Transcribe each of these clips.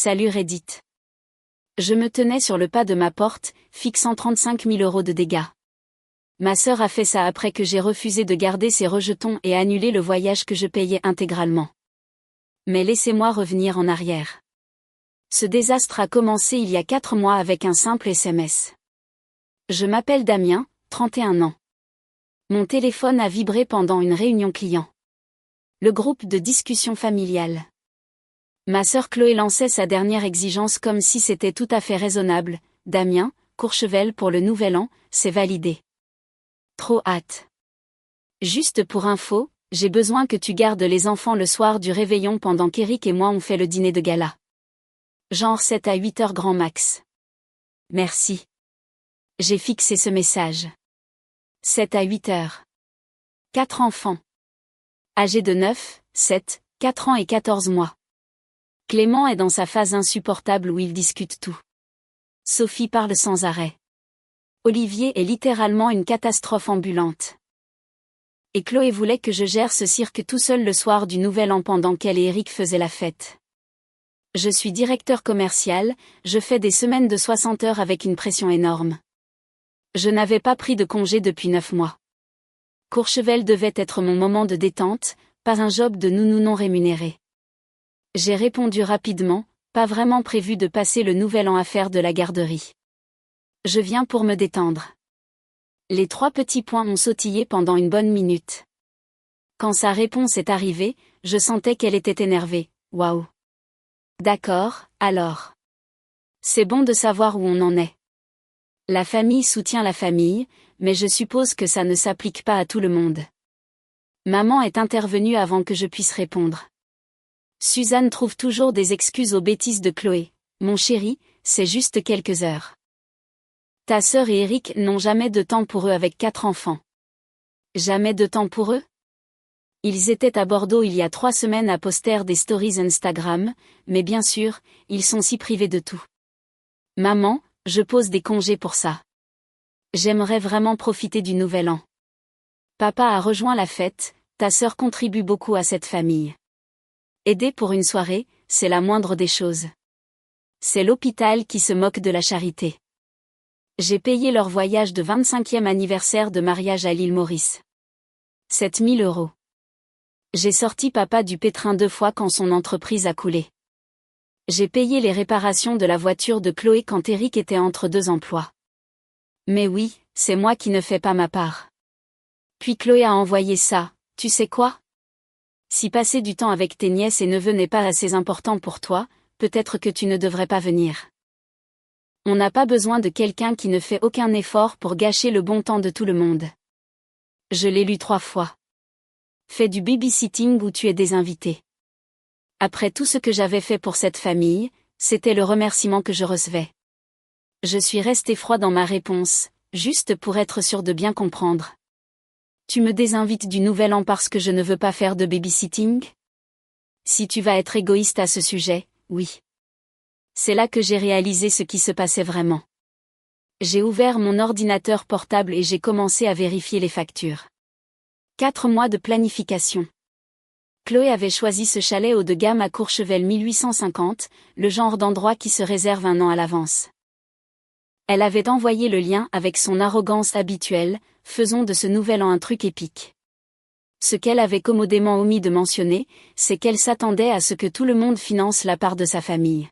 Salut Reddit. Je me tenais sur le pas de ma porte, fixant 35 000 € de dégâts. Ma sœur a fait ça après que j'ai refusé de garder ses rejetons et annulé le voyage que je payais intégralement. Mais laissez-moi revenir en arrière. Ce désastre a commencé il y a 4 mois avec un simple SMS. Je m'appelle Damien, 31 ans. Mon téléphone a vibré pendant une réunion client. Le groupe de discussion familiale. Ma sœur Chloé lançait sa dernière exigence comme si c'était tout à fait raisonnable. Damien, Courchevel pour le nouvel an, c'est validé. Trop hâte. Juste pour info, j'ai besoin que tu gardes les enfants le soir du réveillon pendant qu'Eric et moi on fait le dîner de gala. Genre 7 à 8 heures grand max. Merci. J'ai fixé ce message. 7 à 8 heures. 4 enfants. Âgés de 9, 7, 4 ans et 14 mois. Clément est dans sa phase insupportable où il discute tout. Sophie parle sans arrêt. Olivier est littéralement une catastrophe ambulante. Et Chloé voulait que je gère ce cirque tout seul le soir du Nouvel An pendant qu'elle et Eric faisaient la fête. Je suis directeur commercial, je fais des semaines de 60 heures avec une pression énorme. Je n'avais pas pris de congé depuis 9 mois. Courchevel devait être mon moment de détente, pas un job de nounou non rémunéré. J'ai répondu rapidement, pas vraiment prévu de passer le Nouvel An à faire de la garderie. Je viens pour me détendre. Les 3 petits points ont sautillé pendant une bonne minute. Quand sa réponse est arrivée, je sentais qu'elle était énervée. Waouh. D'accord, alors. C'est bon de savoir où on en est. La famille soutient la famille, mais je suppose que ça ne s'applique pas à tout le monde. Maman est intervenue avant que je puisse répondre. Suzanne trouve toujours des excuses aux bêtises de Chloé. Mon chéri, c'est juste quelques heures. Ta sœur et Eric n'ont jamais de temps pour eux avec 4 enfants. Jamais de temps pour eux? Ils étaient à Bordeaux il y a 3 semaines à poster des stories Instagram, mais bien sûr, ils sont si privés de tout. Maman, je pose des congés pour ça. J'aimerais vraiment profiter du Nouvel An. Papa a rejoint la fête, ta sœur contribue beaucoup à cette famille. Aider pour une soirée, c'est la moindre des choses. C'est l'hôpital qui se moque de la charité. J'ai payé leur voyage de 25e anniversaire de mariage à l'île Maurice. 7 000 €. J'ai sorti papa du pétrin 2 fois quand son entreprise a coulé. J'ai payé les réparations de la voiture de Chloé quand Eric était entre 2 emplois. Mais oui, c'est moi qui ne fais pas ma part. Puis Chloé a envoyé ça, tu sais quoi? Si passer du temps avec tes nièces et neveux n'est pas assez important pour toi, peut-être que tu ne devrais pas venir. On n'a pas besoin de quelqu'un qui ne fait aucun effort pour gâcher le bon temps de tout le monde. Je l'ai lu 3 fois. Fais du babysitting où tu es des invités. Après tout ce que j'avais fait pour cette famille, c'était le remerciement que je recevais. Je suis restée froid dans ma réponse, juste pour être sûre de bien comprendre. Tu me désinvites du Nouvel An parce que je ne veux pas faire de babysitting? Si tu vas être égoïste à ce sujet, oui. C'est là que j'ai réalisé ce qui se passait vraiment. J'ai ouvert mon ordinateur portable et j'ai commencé à vérifier les factures. 4 mois de planification. Chloé avait choisi ce chalet haut de gamme à Courchevel 1850, le genre d'endroit qui se réserve 1 an à l'avance. Elle avait envoyé le lien avec son arrogance habituelle, faisons de ce Nouvel An un truc épique. Ce qu'elle avait commodément omis de mentionner, c'est qu'elle s'attendait à ce que tout le monde finance la part de sa famille.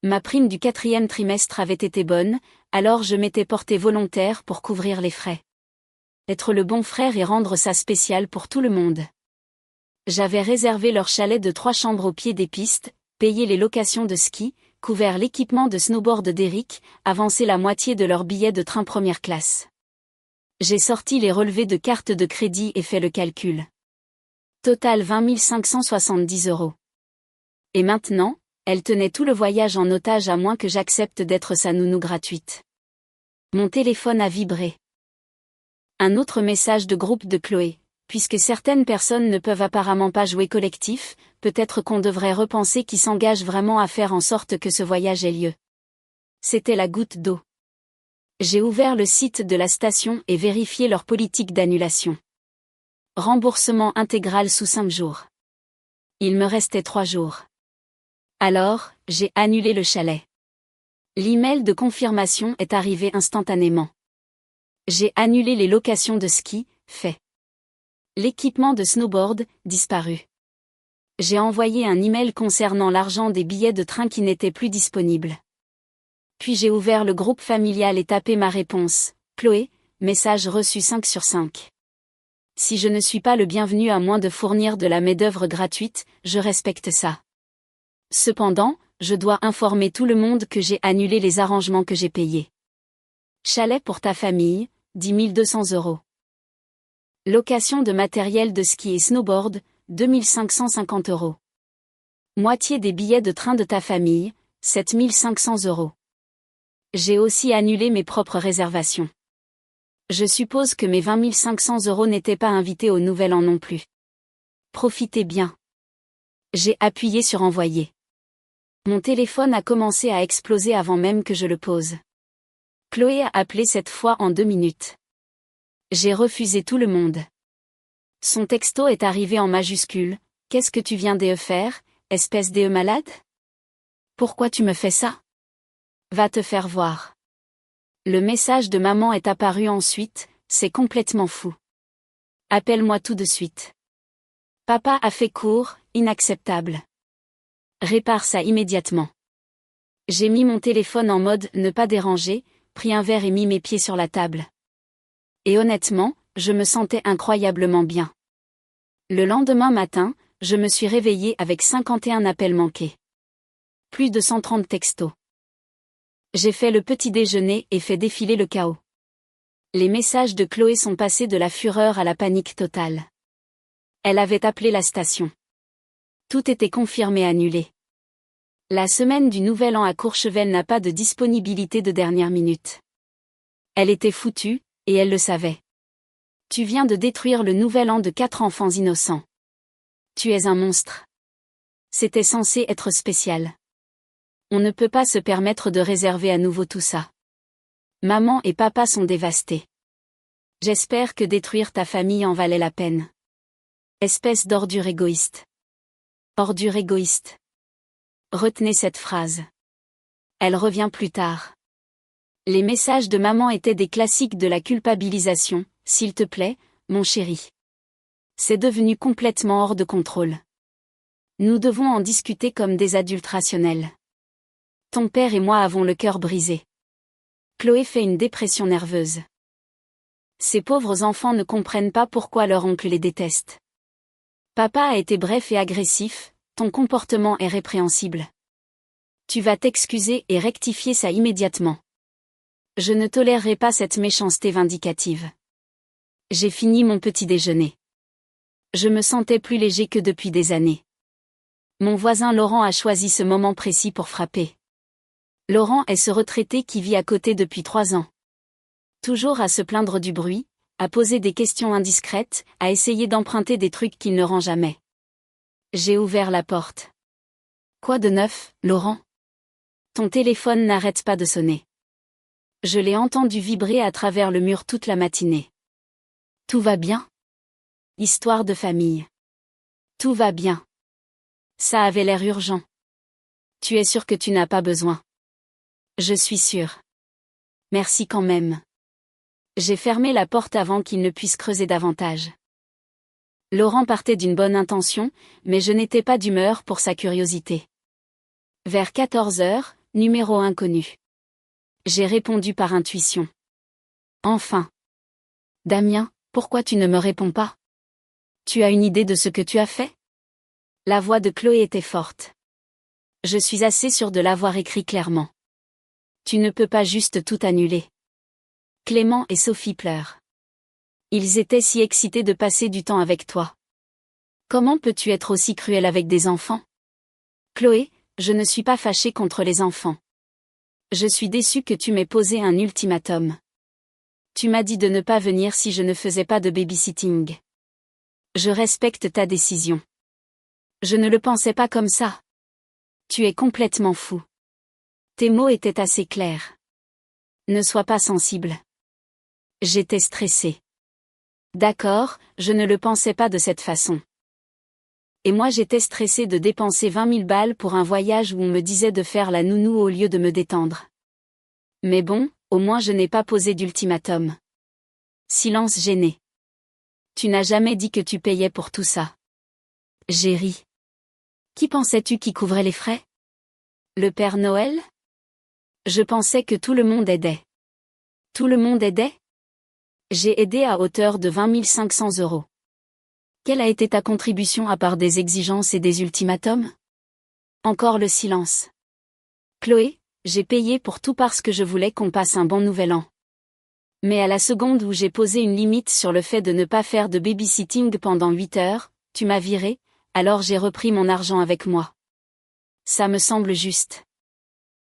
Ma prime du 4e trimestre avait été bonne, alors je m'étais portée volontaire pour couvrir les frais. Être le bon frère et rendre ça spécial pour tout le monde. J'avais réservé leur chalet de 3 chambres au pied des pistes, payé les locations de ski, couvert l'équipement de snowboard d'Eric, avancé la moitié de leur billet de train première classe. J'ai sorti les relevés de carte de crédit et fait le calcul. Total 20 570 €. Et maintenant, elle tenait tout le voyage en otage à moins que j'accepte d'être sa nounou gratuite. Mon téléphone a vibré. Un autre message de groupe de Chloé. Puisque certaines personnes ne peuvent apparemment pas jouer collectif, peut-être qu'on devrait repenser qui s'engage vraiment à faire en sorte que ce voyage ait lieu. C'était la goutte d'eau. J'ai ouvert le site de la station et vérifié leur politique d'annulation. Remboursement intégral sous 5 jours. Il me restait 3 jours. Alors, j'ai annulé le chalet. L'email de confirmation est arrivé instantanément. J'ai annulé les locations de ski, fait. L'équipement de snowboard, disparu. J'ai envoyé un email concernant l'argent des billets de train qui n'étaient plus disponibles. Puis j'ai ouvert le groupe familial et tapé ma réponse. Chloé, message reçu 5 sur 5. Si je ne suis pas le bienvenu à moins de fournir de la main-d'œuvre gratuite, je respecte ça. Cependant, je dois informer tout le monde que j'ai annulé les arrangements que j'ai payés. Chalet pour ta famille, 10 200 €. Location de matériel de ski et snowboard, 2 550 €. Moitié des billets de train de ta famille, 7 500 €. J'ai aussi annulé mes propres réservations. Je suppose que mes 20 500 € n'étaient pas invités au Nouvel An non plus. Profitez bien. J'ai appuyé sur envoyer. Mon téléphone a commencé à exploser avant même que je le pose. Chloé a appelé cette fois en 2 minutes. J'ai refusé tout le monde. Son texto est arrivé en majuscule. Qu'est-ce que tu viens de faire, espèce de malade? Pourquoi tu me fais ça? Va te faire voir. Le message de maman est apparu ensuite, c'est complètement fou. Appelle-moi tout de suite. Papa a fait court, inacceptable. Répare ça immédiatement. J'ai mis mon téléphone en mode ne pas déranger, pris un verre et mis mes pieds sur la table. Et honnêtement, je me sentais incroyablement bien. Le lendemain matin, je me suis réveillée avec 51 appels manqués. Plus de 130 textos. J'ai fait le petit déjeuner et fait défiler le chaos. Les messages de Chloé sont passés de la fureur à la panique totale. Elle avait appelé la station. Tout était confirmé annulé. La semaine du Nouvel An à Courchevel n'a pas de disponibilité de dernière minute. Elle était foutue, et elle le savait. Tu viens de détruire le Nouvel An de 4 enfants innocents. Tu es un monstre. C'était censé être spécial. On ne peut pas se permettre de réserver à nouveau tout ça. Maman et papa sont dévastés. J'espère que détruire ta famille en valait la peine. Espèce d'ordure égoïste. Ordure égoïste. Retenez cette phrase. Elle revient plus tard. Les messages de maman étaient des classiques de la culpabilisation, s'il te plaît, mon chéri. C'est devenu complètement hors de contrôle. Nous devons en discuter comme des adultes rationnels. Ton père et moi avons le cœur brisé. Chloé fait une dépression nerveuse. Ces pauvres enfants ne comprennent pas pourquoi leur oncle les déteste. Papa a été bref et agressif, ton comportement est répréhensible. Tu vas t'excuser et rectifier ça immédiatement. Je ne tolérerai pas cette méchanceté vindicative. J'ai fini mon petit déjeuner. Je me sentais plus léger que depuis des années. Mon voisin Laurent a choisi ce moment précis pour frapper. Laurent est ce retraité qui vit à côté depuis 3 ans. Toujours à se plaindre du bruit, à poser des questions indiscrètes, à essayer d'emprunter des trucs qu'il ne rend jamais. J'ai ouvert la porte. Quoi de neuf, Laurent? Ton téléphone n'arrête pas de sonner. Je l'ai entendu vibrer à travers le mur toute la matinée. Tout va bien? Histoire de famille. Tout va bien. Ça avait l'air urgent. Tu es sûr que tu n'as pas besoin? Je suis sûre. Merci quand même. J'ai fermé la porte avant qu'il ne puisse creuser davantage. Laurent partait d'une bonne intention, mais je n'étais pas d'humeur pour sa curiosité. Vers 14 h, numéro inconnu. J'ai répondu par intuition. Enfin. Damien, pourquoi tu ne me réponds pas? Tu as une idée de ce que tu as fait? La voix de Chloé était forte. Je suis assez sûre de l'avoir écrit clairement. Tu ne peux pas juste tout annuler. Clément et Sophie pleurent. Ils étaient si excités de passer du temps avec toi. Comment peux-tu être aussi cruel avec des enfants? Chloé, je ne suis pas fâchée contre les enfants. Je suis déçue que tu m'aies posé un ultimatum. Tu m'as dit de ne pas venir si je ne faisais pas de babysitting. Je respecte ta décision. Je ne le pensais pas comme ça. Tu es complètement fou. Tes mots étaient assez clairs. Ne sois pas sensible. J'étais stressée. D'accord, je ne le pensais pas de cette façon. Et moi j'étais stressée de dépenser 20 000 balles pour un voyage où on me disait de faire la nounou au lieu de me détendre. Mais bon, au moins je n'ai pas posé d'ultimatum. Silence gêné. Tu n'as jamais dit que tu payais pour tout ça. J'ai ri. Qui pensais-tu qui couvrait les frais? Le Père Noël? Je pensais que tout le monde aidait. Tout le monde aidait? J'ai aidé à hauteur de 20 500 €. Quelle a été ta contribution à part des exigences et des ultimatums? Encore le silence. Chloé, j'ai payé pour tout parce que je voulais qu'on passe un bon nouvel an. Mais à la seconde où j'ai posé une limite sur le fait de ne pas faire de babysitting pendant 8 heures, tu m'as viré, alors j'ai repris mon argent avec moi. Ça me semble juste.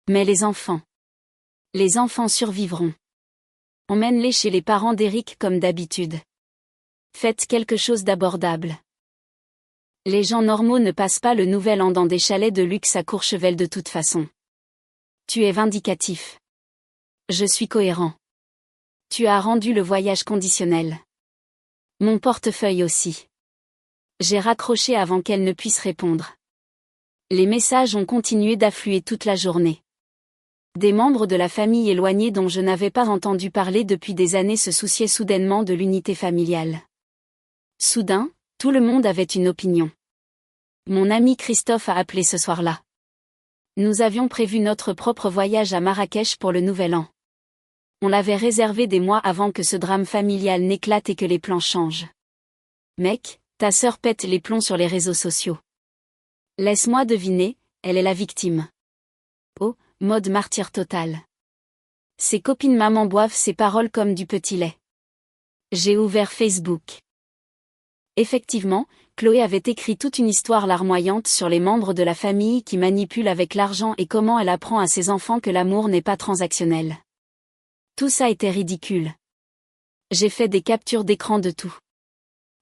Mais les enfants survivront. Emmène-les chez les parents d'Eric comme d'habitude. Faites quelque chose d'abordable. Les gens normaux ne passent pas le nouvel an dans des chalets de luxe à Courchevel de toute façon. Tu es vindicatif. Je suis cohérent. Tu as rendu le voyage conditionnel. Mon portefeuille aussi. J'ai raccroché avant qu'elle ne puisse répondre. Les messages ont continué d'affluer toute la journée. Des membres de la famille éloignée dont je n'avais pas entendu parler depuis des années se souciaient soudainement de l'unité familiale. Soudain, tout le monde avait une opinion. Mon ami Christophe a appelé ce soir-là. Nous avions prévu notre propre voyage à Marrakech pour le Nouvel An. On l'avait réservé des mois avant que ce drame familial n'éclate et que les plans changent. Mec, ta sœur pète les plombs sur les réseaux sociaux. Laisse-moi deviner, elle est la victime. Oh, mode martyr total. Ses copines maman boivent ses paroles comme du petit lait. J'ai ouvert Facebook. Effectivement, Chloé avait écrit toute une histoire larmoyante sur les membres de la famille qui manipulent avec l'argent et comment elle apprend à ses enfants que l'amour n'est pas transactionnel. Tout ça était ridicule. J'ai fait des captures d'écran de tout.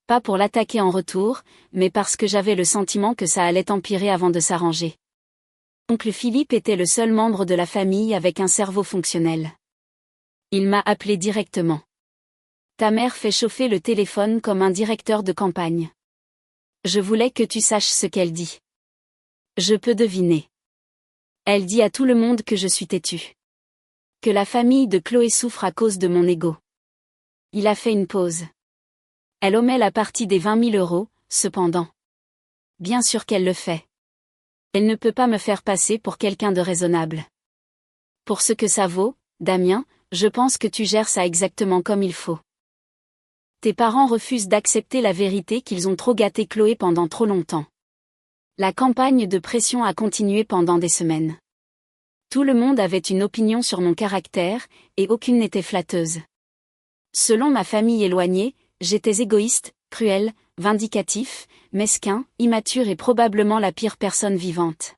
Pas pour l'attaquer en retour, mais parce que j'avais le sentiment que ça allait empirer avant de s'arranger. Oncle Philippe était le seul membre de la famille avec un cerveau fonctionnel. Il m'a appelé directement. Ta mère fait chauffer le téléphone comme un directeur de campagne. Je voulais que tu saches ce qu'elle dit. Je peux deviner. Elle dit à tout le monde que je suis têtue. Que la famille de Chloé souffre à cause de mon ego. Il a fait une pause. Elle omet la partie des 20 000 €, cependant. Bien sûr qu'elle le fait. Elle ne peut pas me faire passer pour quelqu'un de raisonnable. Pour ce que ça vaut, Damien, je pense que tu gères ça exactement comme il faut. Tes parents refusent d'accepter la vérité qu'ils ont trop gâté Chloé pendant trop longtemps. La campagne de pression a continué pendant des semaines. Tout le monde avait une opinion sur mon caractère, et aucune n'était flatteuse. Selon ma famille éloignée, j'étais égoïste, cruel, vindicatif, mesquin, immature et probablement la pire personne vivante.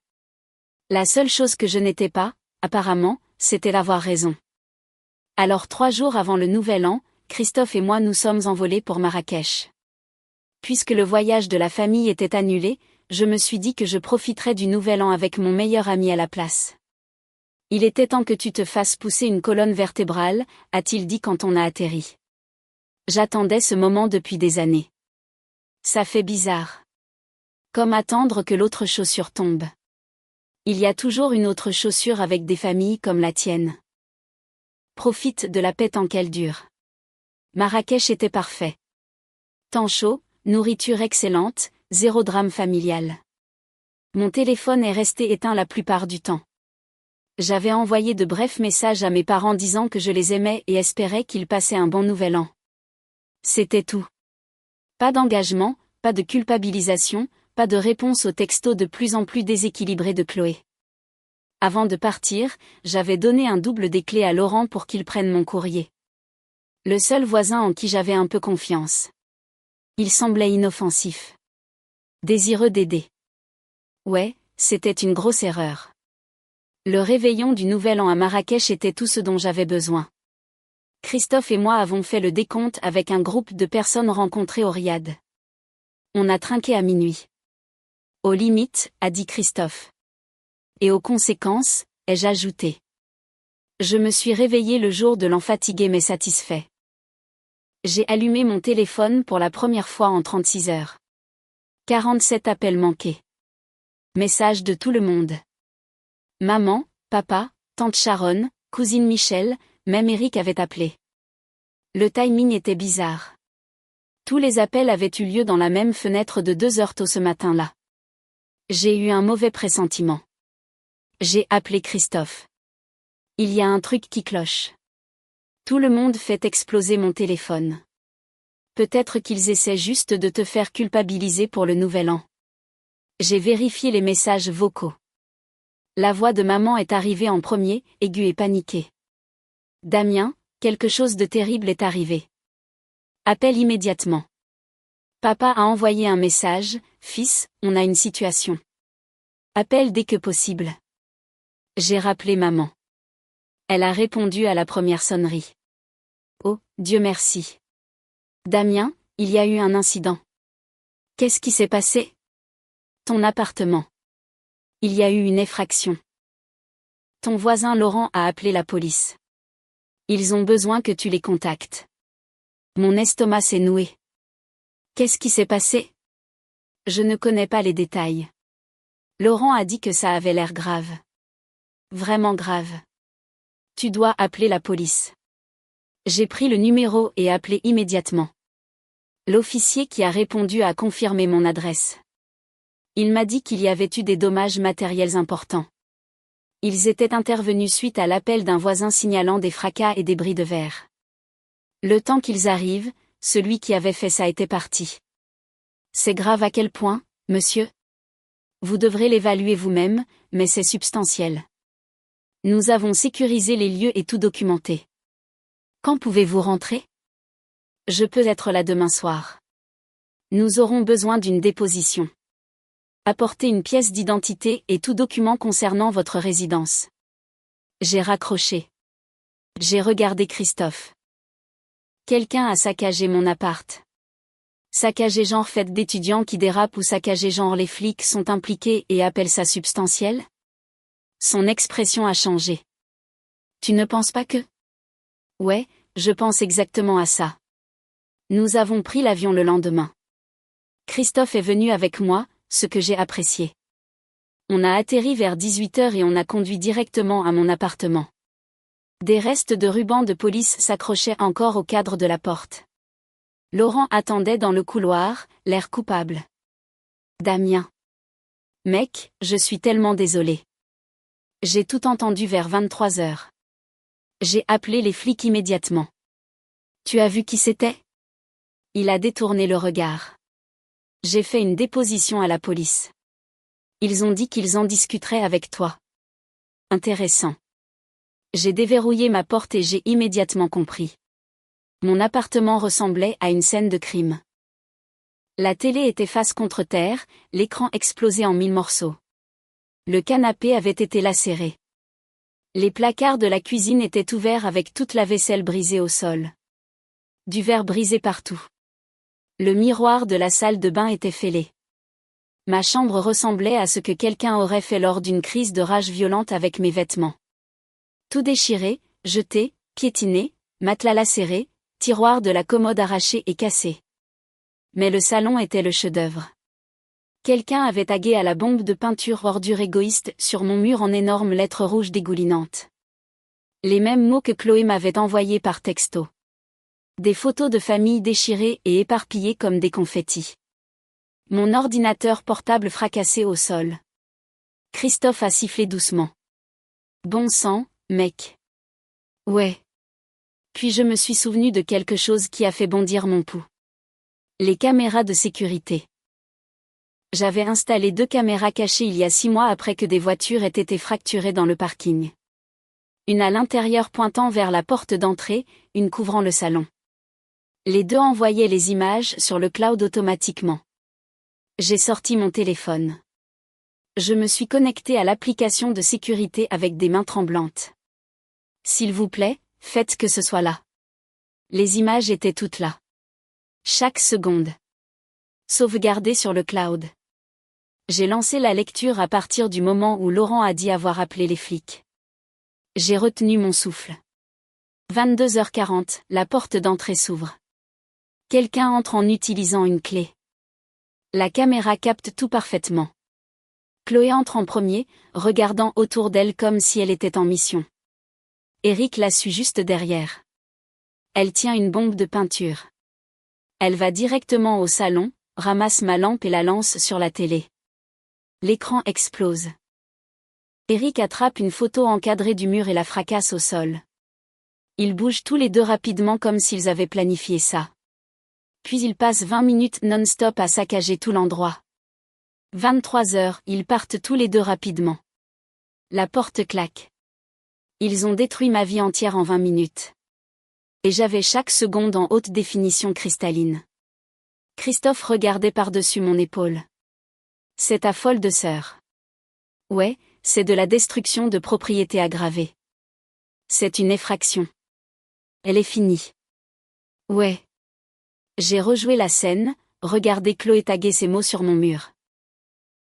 La seule chose que je n'étais pas, apparemment, c'était d'avoir raison. Alors 3 jours avant le Nouvel An, Christophe et moi nous sommes envolés pour Marrakech. Puisque le voyage de la famille était annulé, je me suis dit que je profiterais du Nouvel An avec mon meilleur ami à la place. Il était temps que tu te fasses pousser une colonne vertébrale, a-t-il dit quand on a atterri. J'attendais ce moment depuis des années. Ça fait bizarre. Comme attendre que l'autre chaussure tombe. Il y a toujours une autre chaussure avec des familles comme la tienne. Profite de la paix tant qu'elle dure. Marrakech était parfait. Temps chaud, nourriture excellente, 0 drame familial. Mon téléphone est resté éteint la plupart du temps. J'avais envoyé de brefs messages à mes parents disant que je les aimais et espérais qu'ils passaient un bon nouvel an. C'était tout. Pas d'engagement, pas de culpabilisation, pas de réponse aux textos de plus en plus déséquilibrés de Chloé. Avant de partir, j'avais donné un double des clés à Laurent pour qu'il prenne mon courrier. Le seul voisin en qui j'avais un peu confiance. Il semblait inoffensif. Désireux d'aider. Ouais, c'était une grosse erreur. Le réveillon du Nouvel An à Marrakech était tout ce dont j'avais besoin. Christophe et moi avons fait le décompte avec un groupe de personnes rencontrées au Riad. On a trinqué à minuit. Aux limites, a dit Christophe. Et aux conséquences, ai-je ajouté. Je me suis réveillé le jour de l'an fatigué mais satisfait. J'ai allumé mon téléphone pour la première fois en 36 heures. 47 appels manqués. Message de tout le monde. Maman, papa, tante Sharon, cousine Michel, même Eric avait appelé. Le timing était bizarre. Tous les appels avaient eu lieu dans la même fenêtre de 2 heures tôt ce matin-là. J'ai eu un mauvais pressentiment. J'ai appelé Christophe. Il y a un truc qui cloche. Tout le monde fait exploser mon téléphone. Peut-être qu'ils essaient juste de te faire culpabiliser pour le nouvel an. J'ai vérifié les messages vocaux. La voix de maman est arrivée en premier, aiguë et paniquée. Damien, quelque chose de terrible est arrivé. Appelle immédiatement. Papa a envoyé un message, fils, on a une situation. Appelle dès que possible. J'ai rappelé maman. Elle a répondu à la première sonnerie. Oh, Dieu merci. Damien, il y a eu un incident. Qu'est-ce qui s'est passé? Ton appartement. Il y a eu une effraction. Ton voisin Laurent a appelé la police. Ils ont besoin que tu les contactes. Mon estomac s'est noué. Qu'est-ce qui s'est passé? Je ne connais pas les détails. Laurent a dit que ça avait l'air grave. Vraiment grave. Tu dois appeler la police. J'ai pris le numéro et appelé immédiatement. L'officier qui a répondu a confirmé mon adresse. Il m'a dit qu'il y avait eu des dommages matériels importants. Ils étaient intervenus suite à l'appel d'un voisin signalant des fracas et des bris de verre. Le temps qu'ils arrivent, celui qui avait fait ça était parti. C'est grave à quel point, monsieur? Vous devrez l'évaluer vous-même, mais c'est substantiel. Nous avons sécurisé les lieux et tout documenté. Quand pouvez-vous rentrer? Je peux être là demain soir. Nous aurons besoin d'une déposition. Apportez une pièce d'identité et tout document concernant votre résidence. J'ai raccroché. J'ai regardé Christophe. Quelqu'un a saccagé mon appart. Saccagé genre fête d'étudiants qui dérapent ou saccagé genre les flics sont impliqués et appellent ça substantiel? Son expression a changé. Tu ne penses pas que? Ouais, je pense exactement à ça. Nous avons pris l'avion le lendemain. Christophe est venu avec moi, ce que j'ai apprécié. On a atterri vers 18h et on a conduit directement à mon appartement. Des restes de rubans de police s'accrochaient encore au cadre de la porte. Laurent attendait dans le couloir, l'air coupable. Damien. Mec, je suis tellement désolé. J'ai tout entendu vers 23h. J'ai appelé les flics immédiatement. Tu as vu qui c'était? Il a détourné le regard. J'ai fait une déposition à la police. Ils ont dit qu'ils en discuteraient avec toi. Intéressant. J'ai déverrouillé ma porte et j'ai immédiatement compris. Mon appartement ressemblait à une scène de crime. La télé était face contre terre, l'écran explosé en 1000 morceaux. Le canapé avait été lacéré. Les placards de la cuisine étaient ouverts avec toute la vaisselle brisée au sol. Du verre brisé partout. Le miroir de la salle de bain était fêlé. Ma chambre ressemblait à ce que quelqu'un aurait fait lors d'une crise de rage violente avec mes vêtements. Tout déchiré, jeté, piétiné, matelas lacéré, tiroir de la commode arraché et cassé. Mais le salon était le chef-d'œuvre. Quelqu'un avait tagué à la bombe de peinture ordure égoïste sur mon mur en énormes lettres rouges dégoulinantes. Les mêmes mots que Chloé m'avait envoyés par texto. Des photos de famille déchirées et éparpillées comme des confettis. Mon ordinateur portable fracassé au sol. Christophe a sifflé doucement. Bon sang, mec. Ouais. Puis je me suis souvenu de quelque chose qui a fait bondir mon pouls. Les caméras de sécurité. J'avais installé 2 caméras cachées il y a 6 mois après que des voitures aient été fracturées dans le parking. Une à l'intérieur pointant vers la porte d'entrée, une couvrant le salon. Les 2 envoyaient les images sur le cloud automatiquement. J'ai sorti mon téléphone. Je me suis connecté à l'application de sécurité avec des mains tremblantes. S'il vous plaît, faites que ce soit là. Les images étaient toutes là. Chaque seconde. Sauvegardées sur le cloud. J'ai lancé la lecture à partir du moment où Laurent a dit avoir appelé les flics. J'ai retenu mon souffle. 22h40, la porte d'entrée s'ouvre. Quelqu'un entre en utilisant une clé. La caméra capte tout parfaitement. Chloé entre en premier, regardant autour d'elle comme si elle était en mission. Eric la suit juste derrière. Elle tient une bombe de peinture. Elle va directement au salon, ramasse ma lampe et la lance sur la télé. L'écran explose. Eric attrape une photo encadrée du mur et la fracasse au sol. Ils bougent tous les deux rapidement comme s'ils avaient planifié ça. Puis ils passent 20 minutes non-stop à saccager tout l'endroit. 23 heures, ils partent tous les deux rapidement. La porte claque. Ils ont détruit ma vie entière en 20 minutes. Et j'avais chaque seconde en haute définition cristalline. Christophe regardait par-dessus mon épaule. C'est ta folle de sœur. Ouais, c'est de la destruction de propriété aggravée. C'est une effraction. Elle est finie. Ouais. J'ai rejoué la scène, regardé Chloé taguer ces mots sur mon mur.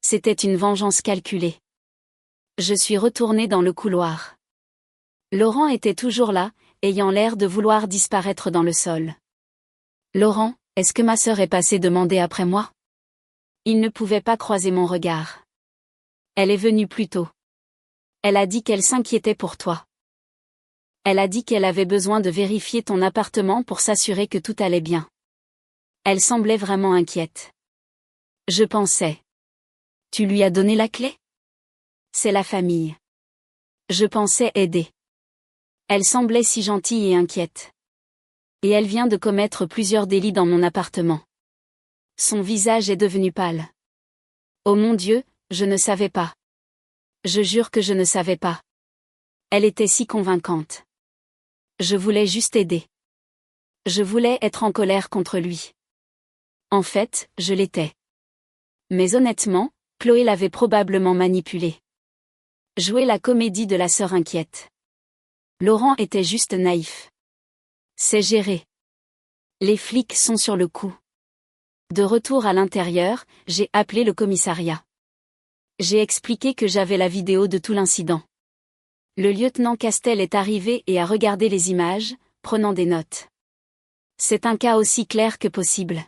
C'était une vengeance calculée. Je suis retournée dans le couloir. Laurent était toujours là, ayant l'air de vouloir disparaître dans le sol. Laurent, est-ce que ma sœur est passée demander après moi? Il ne pouvait pas croiser mon regard. Elle est venue plus tôt. Elle a dit qu'elle s'inquiétait pour toi. Elle a dit qu'elle avait besoin de vérifier ton appartement pour s'assurer que tout allait bien. Elle semblait vraiment inquiète. Je pensais. Tu lui as donné la clé? C'est la famille. Je pensais aider. Elle semblait si gentille et inquiète. Et elle vient de commettre plusieurs délits dans mon appartement. Son visage est devenu pâle. Oh mon Dieu, je ne savais pas. Je jure que je ne savais pas. Elle était si convaincante. Je voulais juste aider. Je voulais être en colère contre lui. En fait, je l'étais. Mais honnêtement, Chloé l'avait probablement manipulé. Jouer la comédie de la sœur inquiète. Laurent était juste naïf. C'est géré. Les flics sont sur le coup. De retour à l'intérieur, j'ai appelé le commissariat. J'ai expliqué que j'avais la vidéo de tout l'incident. Le lieutenant Castel est arrivé et a regardé les images, prenant des notes. C'est un cas aussi clair que possible.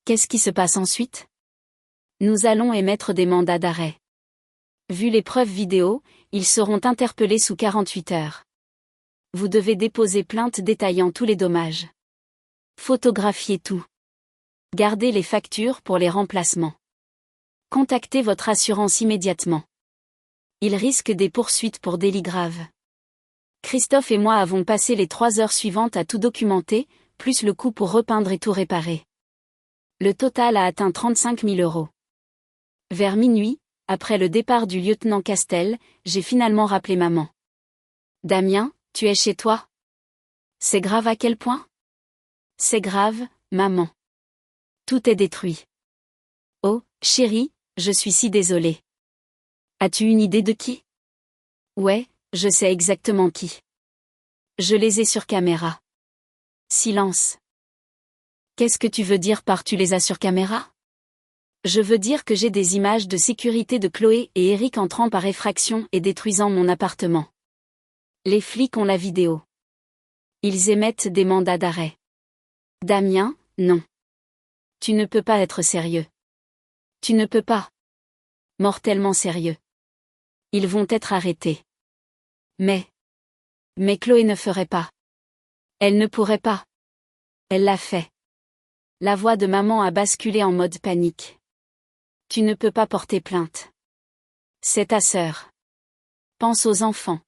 Qu'est-ce qui se passe ensuite? Nous allons émettre des mandats d'arrêt. Vu les preuves vidéo, ils seront interpellés sous 48 heures. Vous devez déposer plainte détaillant tous les dommages. Photographiez tout. Gardez les factures pour les remplacements. Contactez votre assurance immédiatement. Il risque des poursuites pour délits graves. Christophe et moi avons passé les 3 heures suivantes à tout documenter, plus le coût pour repeindre et tout réparer. Le total a atteint 35 000 €. Vers minuit, après le départ du lieutenant Castel, j'ai finalement rappelé maman. Damien, tu es chez toi? C'est grave à quel point? C'est grave, maman. Tout est détruit. Oh, chérie, je suis si désolée. As-tu une idée de qui? Ouais, je sais exactement qui. Je les ai sur caméra. Silence. Qu'est-ce que tu veux dire par tu les as sur caméra? Je veux dire que j'ai des images de sécurité de Chloé et Eric entrant par effraction et détruisant mon appartement. Les flics ont la vidéo. Ils émettent des mandats d'arrêt. Damien, non. Tu ne peux pas être sérieux. Tu ne peux pas. Mortellement sérieux. Ils vont être arrêtés. Mais Chloé ne ferait pas. Elle ne pourrait pas. Elle l'a fait. La voix de maman a basculé en mode panique. Tu ne peux pas porter plainte. C'est ta sœur. Pense aux enfants.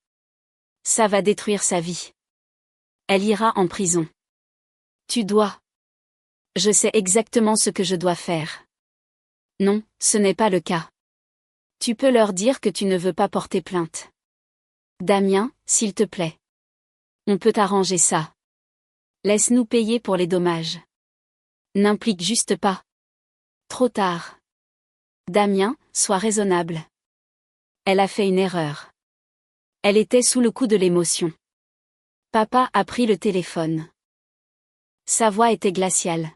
Ça va détruire sa vie. Elle ira en prison. Tu dois. Je sais exactement ce que je dois faire. Non, ce n'est pas le cas. Tu peux leur dire que tu ne veux pas porter plainte. Damien, s'il te plaît. On peut arranger ça. Laisse-nous payer pour les dommages. N'implique juste pas. Trop tard. Damien, sois raisonnable. Elle a fait une erreur. Elle était sous le coup de l'émotion. Papa a pris le téléphone. Sa voix était glaciale.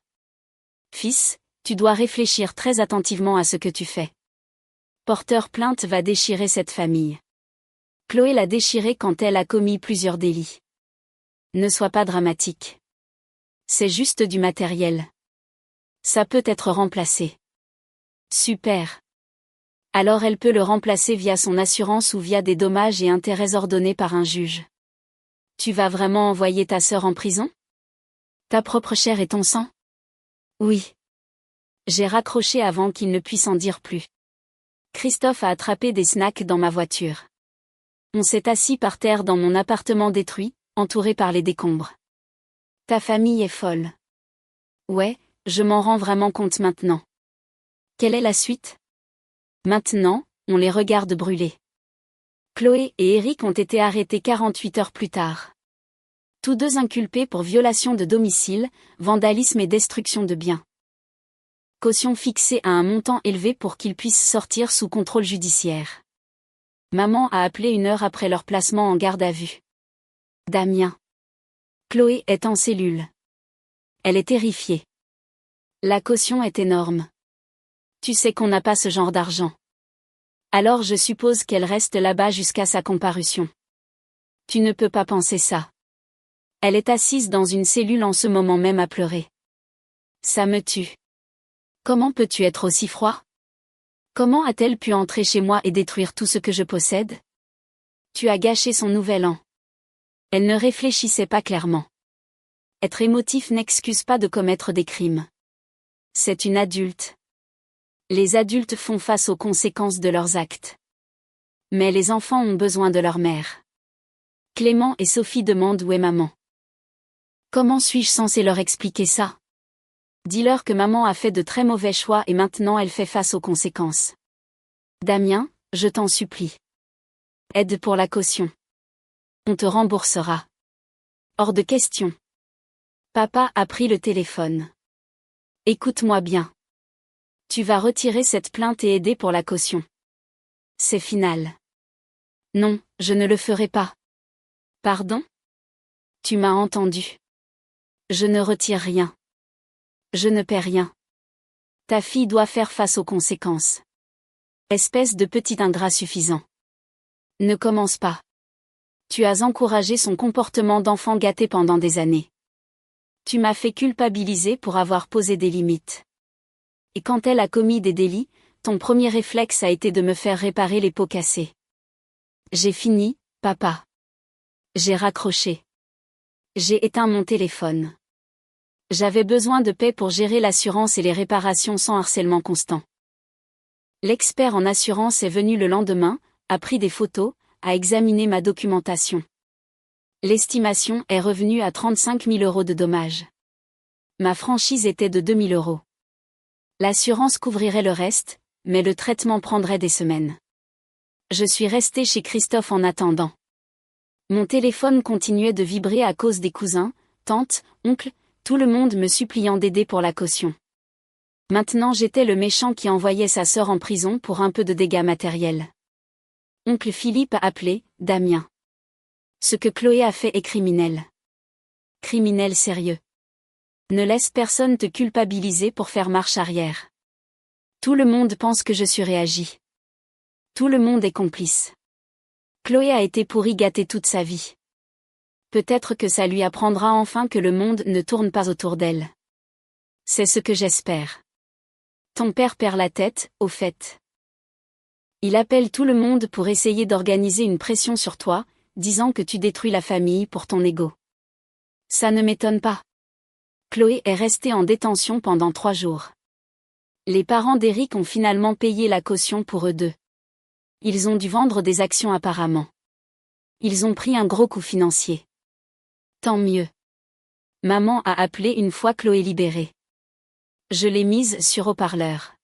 Fils, tu dois réfléchir très attentivement à ce que tu fais. Porteur plainte va déchirer cette famille. Chloé l'a déchirée quand elle a commis plusieurs délits. Ne sois pas dramatique. C'est juste du matériel. Ça peut être remplacé. Super. Alors elle peut le remplacer via son assurance ou via des dommages et intérêts ordonnés par un juge. Tu vas vraiment envoyer ta sœur en prison? Ta propre chair et ton sang? Oui. J'ai raccroché avant qu'il ne puisse en dire plus. Christophe a attrapé des snacks dans ma voiture. On s'est assis par terre dans mon appartement détruit, entouré par les décombres. Ta famille est folle. Ouais, je m'en rends vraiment compte maintenant. Quelle est la suite? Maintenant, on les regarde brûler. Chloé et Eric ont été arrêtés 48 heures plus tard. Tous deux inculpés pour violation de domicile, vandalisme et destruction de biens. Caution fixée à un montant élevé pour qu'ils puissent sortir sous contrôle judiciaire. Maman a appelé 1 heure après leur placement en garde à vue. Damien. Chloé est en cellule. Elle est terrifiée. La caution est énorme. Tu sais qu'on n'a pas ce genre d'argent. Alors je suppose qu'elle reste là-bas jusqu'à sa comparution. Tu ne peux pas penser ça. Elle est assise dans une cellule en ce moment même à pleurer. Ça me tue. Comment peux-tu être aussi froid? Comment a-t-elle pu entrer chez moi et détruire tout ce que je possède? Tu as gâché son nouvel an. Elle ne réfléchissait pas clairement. Être émotif n'excuse pas de commettre des crimes. C'est une adulte. Les adultes font face aux conséquences de leurs actes. Mais les enfants ont besoin de leur mère. Clément et Sophie demandent où est maman. Comment suis-je censé leur expliquer ça? Dis-leur que maman a fait de très mauvais choix et maintenant elle fait face aux conséquences. Damien, je t'en supplie. Aide pour la caution. On te remboursera. Hors de question. Papa a pris le téléphone. Écoute-moi bien. Tu vas retirer cette plainte et aider pour la caution. C'est final. Non, je ne le ferai pas. Pardon? Tu m'as entendu. Je ne retire rien. Je ne paie rien. Ta fille doit faire face aux conséquences. Espèce de petit ingrat suffisant. Ne commence pas. Tu as encouragé son comportement d'enfant gâté pendant des années. Tu m'as fait culpabiliser pour avoir posé des limites. Et quand elle a commis des délits, ton premier réflexe a été de me faire réparer les pots cassés. J'ai fini, papa. J'ai raccroché. J'ai éteint mon téléphone. J'avais besoin de paix pour gérer l'assurance et les réparations sans harcèlement constant. L'expert en assurance est venu le lendemain, a pris des photos, a examiné ma documentation. L'estimation est revenue à 35 000 € de dommages. Ma franchise était de 2 000 €. L'assurance couvrirait le reste, mais le traitement prendrait des semaines. Je suis restée chez Christophe en attendant. Mon téléphone continuait de vibrer à cause des cousins, tantes, oncles, tout le monde me suppliant d'aider pour la caution. Maintenant j'étais le méchant qui envoyait sa sœur en prison pour un peu de dégâts matériels. Oncle Philippe a appelé, Damien. Ce que Chloé a fait est criminel. Criminel sérieux. Ne laisse personne te culpabiliser pour faire marche arrière. Tout le monde pense que je suis réagi. Tout le monde est complice. Chloé a été pourrie gâtée toute sa vie. Peut-être que ça lui apprendra enfin que le monde ne tourne pas autour d'elle. C'est ce que j'espère. Ton père perd la tête, au fait. Il appelle tout le monde pour essayer d'organiser une pression sur toi, disant que tu détruis la famille pour ton ego. Ça ne m'étonne pas. Chloé est restée en détention pendant 3 jours. Les parents d'Eric ont finalement payé la caution pour eux deux. Ils ont dû vendre des actions apparemment. Ils ont pris un gros coup financier. Tant mieux. Maman a appelé une fois Chloé libérée. Je l'ai mise sur haut-parleur.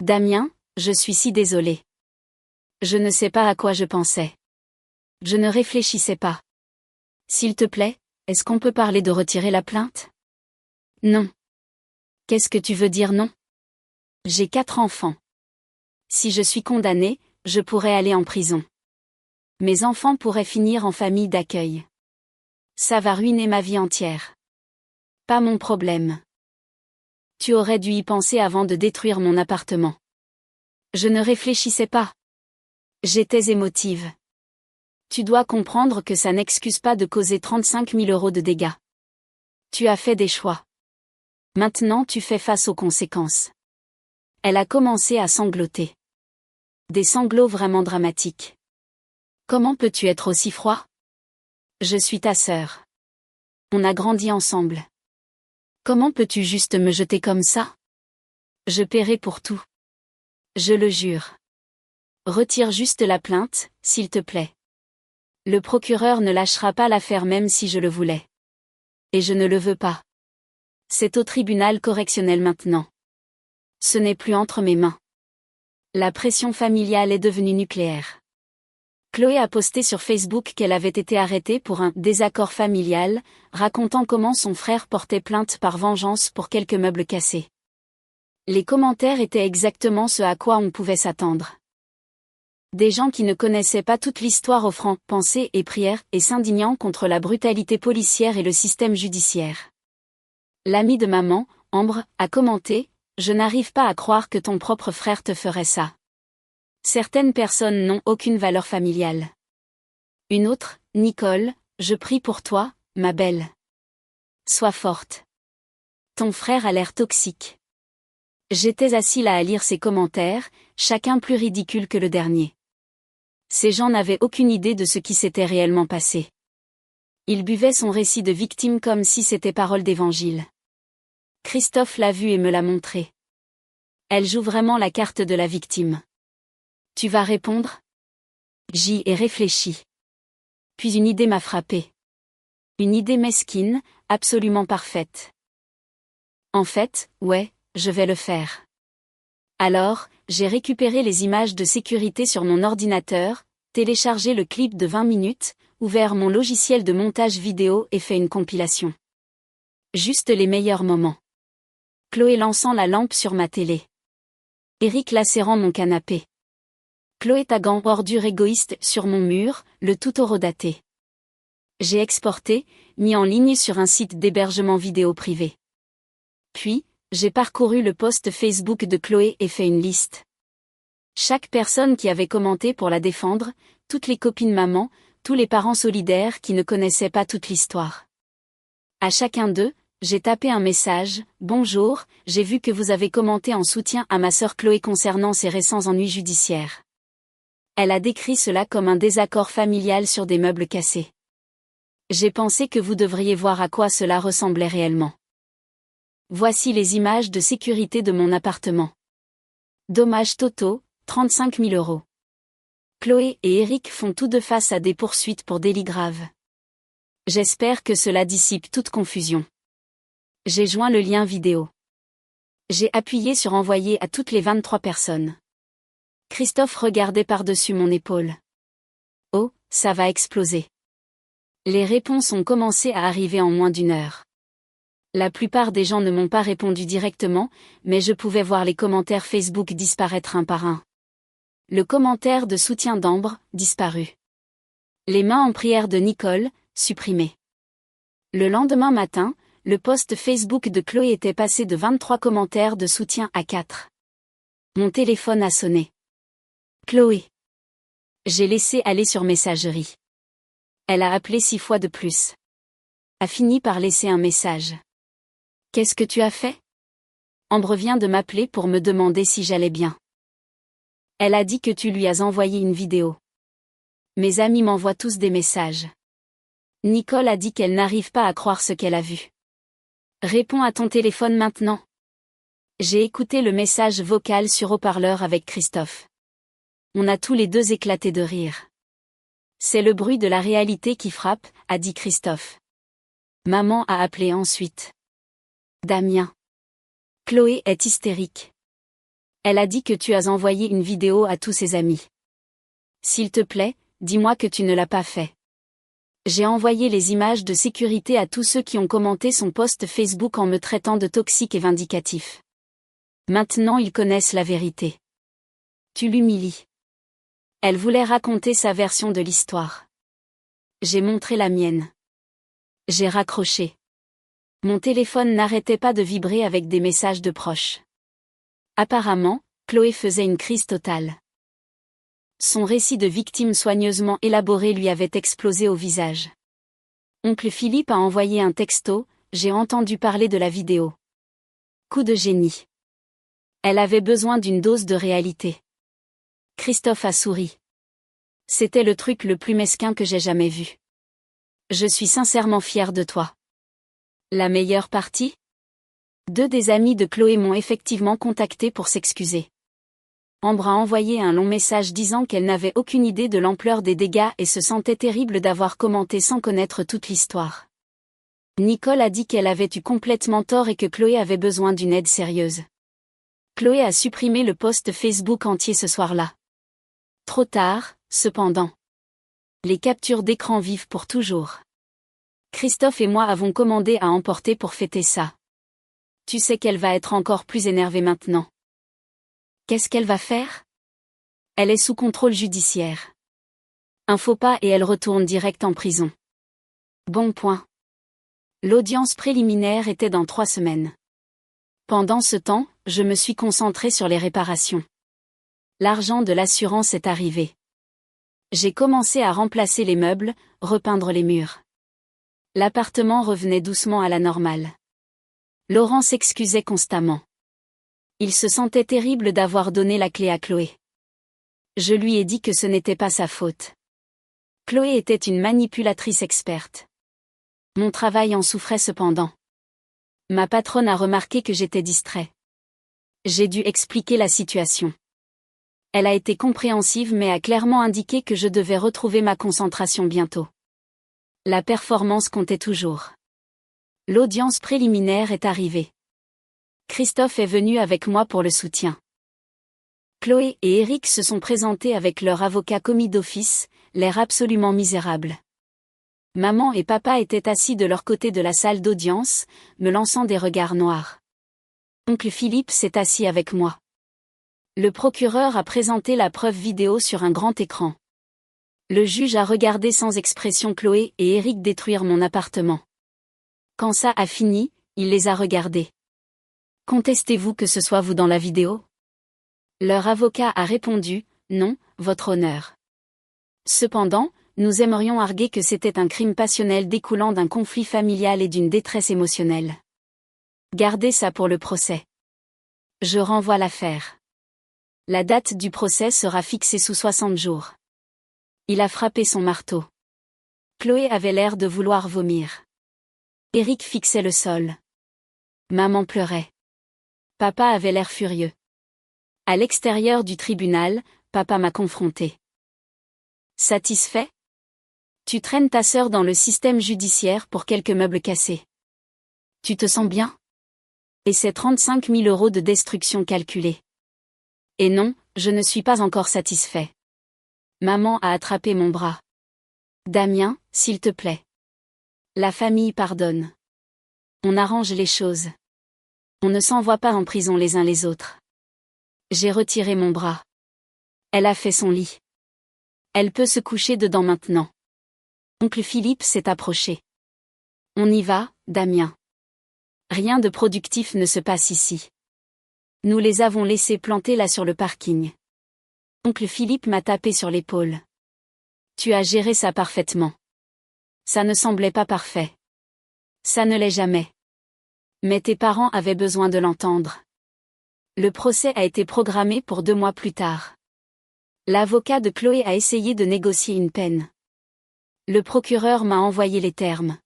Damien, je suis si désolée. Je ne sais pas à quoi je pensais. Je ne réfléchissais pas. S'il te plaît, est-ce qu'on peut parler de retirer la plainte? Non. Qu'est-ce que tu veux dire non? J'ai 4 enfants. Si je suis condamnée, je pourrais aller en prison. Mes enfants pourraient finir en famille d'accueil. Ça va ruiner ma vie entière. Pas mon problème. Tu aurais dû y penser avant de détruire mon appartement. Je ne réfléchissais pas. J'étais émotive. Tu dois comprendre que ça n'excuse pas de causer 35 000 € de dégâts. Tu as fait des choix. Maintenant tu fais face aux conséquences. Elle a commencé à sangloter. Des sanglots vraiment dramatiques. Comment peux-tu être aussi froid? Je suis ta sœur. On a grandi ensemble. Comment peux-tu juste me jeter comme ça? Je paierai pour tout. Je le jure. Retire juste la plainte, s'il te plaît. Le procureur ne lâchera pas l'affaire même si je le voulais. Et je ne le veux pas. C'est au tribunal correctionnel maintenant. Ce n'est plus entre mes mains. La pression familiale est devenue nucléaire. Chloé a posté sur Facebook qu'elle avait été arrêtée pour un désaccord familial, racontant comment son frère portait plainte par vengeance pour quelques meubles cassés. Les commentaires étaient exactement ce à quoi on pouvait s'attendre. Des gens qui ne connaissaient pas toute l'histoire offrant pensées et prières et s'indignant contre la brutalité policière et le système judiciaire. L'amie de maman, Ambre, a commenté « Je n'arrive pas à croire que ton propre frère te ferait ça. Certaines personnes n'ont aucune valeur familiale. » Une autre, Nicole, « Je prie pour toi, ma belle. Sois forte. Ton frère a l'air toxique. » J'étais assis là à lire ces commentaires, chacun plus ridicule que le dernier. Ces gens n'avaient aucune idée de ce qui s'était réellement passé. Ils buvaient son récit de victime comme si c'était parole d'évangile. Christophe l'a vu et me l'a montré. Elle joue vraiment la carte de la victime. Tu vas répondre? J'y ai réfléchi. Puis une idée m'a frappé. Une idée mesquine, absolument parfaite. En fait, ouais, je vais le faire. Alors, j'ai récupéré les images de sécurité sur mon ordinateur, téléchargé le clip de 20 minutes, ouvert mon logiciel de montage vidéo et fait une compilation. Juste les meilleurs moments. Chloé lançant la lampe sur ma télé. Eric lacérant mon canapé. Chloé taguant ordure égoïste sur mon mur, le tout horodaté. J'ai exporté, mis en ligne sur un site d'hébergement vidéo privé. Puis, j'ai parcouru le post Facebook de Chloé et fait une liste. Chaque personne qui avait commenté pour la défendre, toutes les copines maman, tous les parents solidaires qui ne connaissaient pas toute l'histoire. À chacun d'eux, j'ai tapé un message, « Bonjour, j'ai vu que vous avez commenté en soutien à ma sœur Chloé concernant ses récents ennuis judiciaires. » Elle a décrit cela comme un désaccord familial sur des meubles cassés. J'ai pensé que vous devriez voir à quoi cela ressemblait réellement. Voici les images de sécurité de mon appartement. Dommages totaux, 35 000 €. Chloé et Eric font tous deux face à des poursuites pour délits graves. J'espère que cela dissipe toute confusion. J'ai joint le lien vidéo. J'ai appuyé sur envoyer à toutes les 23 personnes. Christophe regardait par-dessus mon épaule. Oh, ça va exploser. Les réponses ont commencé à arriver en moins d'une heure. La plupart des gens ne m'ont pas répondu directement, mais je pouvais voir les commentaires Facebook disparaître un par un. Le commentaire de soutien d'Ambre, disparu. Les mains en prière de Nicole, supprimé. Le lendemain matin, le post Facebook de Chloé était passé de 23 commentaires de soutien à 4. Mon téléphone a sonné. Chloé. J'ai laissé aller sur messagerie. Elle a appelé 6 fois de plus. A fini par laisser un message. Qu'est-ce que tu as fait? Ambre vient de m'appeler pour me demander si j'allais bien. Elle a dit que tu lui as envoyé une vidéo. Mes amis m'envoient tous des messages. Nicole a dit qu'elle n'arrive pas à croire ce qu'elle a vu. Réponds à ton téléphone maintenant. J'ai écouté le message vocal sur haut-parleur avec Christophe. On a tous les deux éclaté de rire. C'est le bruit de la réalité qui frappe, a dit Christophe. Maman a appelé ensuite. Damien. Chloé est hystérique. Elle a dit que tu as envoyé une vidéo à tous ses amis. S'il te plaît, dis-moi que tu ne l'as pas fait. J'ai envoyé les images de sécurité à tous ceux qui ont commenté son post Facebook en me traitant de toxique et vindicatif. Maintenant ils connaissent la vérité. Tu l'humilies. Elle voulait raconter sa version de l'histoire. J'ai montré la mienne. J'ai raccroché. Mon téléphone n'arrêtait pas de vibrer avec des messages de proches. Apparemment, Chloé faisait une crise totale. Son récit de victime soigneusement élaboré lui avait explosé au visage. Oncle Philippe a envoyé un texto, j'ai entendu parler de la vidéo. Coup de génie. Elle avait besoin d'une dose de réalité. Christophe a souri. C'était le truc le plus mesquin que j'ai jamais vu. Je suis sincèrement fière de toi. La meilleure partie? Deux des amis de Chloé m'ont effectivement contacté pour s'excuser. Ambre a envoyé un long message disant qu'elle n'avait aucune idée de l'ampleur des dégâts et se sentait terrible d'avoir commenté sans connaître toute l'histoire. Nicole a dit qu'elle avait eu complètement tort et que Chloé avait besoin d'une aide sérieuse. Chloé a supprimé le post Facebook entier ce soir-là. Trop tard, cependant. Les captures d'écran vivent pour toujours. Christophe et moi avons commandé à emporter pour fêter ça. Tu sais qu'elle va être encore plus énervée maintenant. Qu'est-ce qu'elle va faire? Elle est sous contrôle judiciaire. Un faux pas et elle retourne direct en prison. Bon point. L'audience préliminaire était dans 3 semaines. Pendant ce temps, je me suis concentrée sur les réparations. L'argent de l'assurance est arrivé. J'ai commencé à remplacer les meubles, repeindre les murs. L'appartement revenait doucement à la normale. Laurent s'excusait constamment. Il se sentait terrible d'avoir donné la clé à Chloé. Je lui ai dit que ce n'était pas sa faute. Chloé était une manipulatrice experte. Mon travail en souffrait cependant. Ma patronne a remarqué que j'étais distrait. J'ai dû expliquer la situation. Elle a été compréhensive mais a clairement indiqué que je devais retrouver ma concentration bientôt. La performance comptait toujours. L'audience préliminaire est arrivée. Christophe est venu avec moi pour le soutien. Chloé et Eric se sont présentés avec leur avocat commis d'office, l'air absolument misérable. Maman et papa étaient assis de leur côté de la salle d'audience, me lançant des regards noirs. Oncle Philippe s'est assis avec moi. Le procureur a présenté la preuve vidéo sur un grand écran. Le juge a regardé sans expression Chloé et Eric détruire mon appartement. Quand ça a fini, il les a regardés. Contestez-vous que ce soit vous dans la vidéo? Leur avocat a répondu, non, votre honneur. Cependant, nous aimerions arguer que c'était un crime passionnel découlant d'un conflit familial et d'une détresse émotionnelle. Gardez ça pour le procès. Je renvoie l'affaire. La date du procès sera fixée sous 60 jours. Il a frappé son marteau. Chloé avait l'air de vouloir vomir. Eric fixait le sol. Maman pleurait. Papa avait l'air furieux. À l'extérieur du tribunal, papa m'a confronté. Satisfait? Tu traînes ta sœur dans le système judiciaire pour quelques meubles cassés. Tu te sens bien? Et c'est 35 000 € de destruction calculée. Et non, je ne suis pas encore satisfait. Maman a attrapé mon bras. Damien, s'il te plaît. La famille pardonne. On arrange les choses. On ne s'envoie pas en prison les uns les autres. J'ai retiré mon bras. Elle a fait son lit. Elle peut se coucher dedans maintenant. Oncle Philippe s'est approché. On y va, Damien. Rien de productif ne se passe ici. Nous les avons laissés plantés là sur le parking. Oncle Philippe m'a tapé sur l'épaule. Tu as géré ça parfaitement. Ça ne semblait pas parfait. Ça ne l'est jamais. Mais tes parents avaient besoin de l'entendre. Le procès a été programmé pour 2 mois plus tard. L'avocat de Chloé a essayé de négocier une peine. Le procureur m'a envoyé les termes.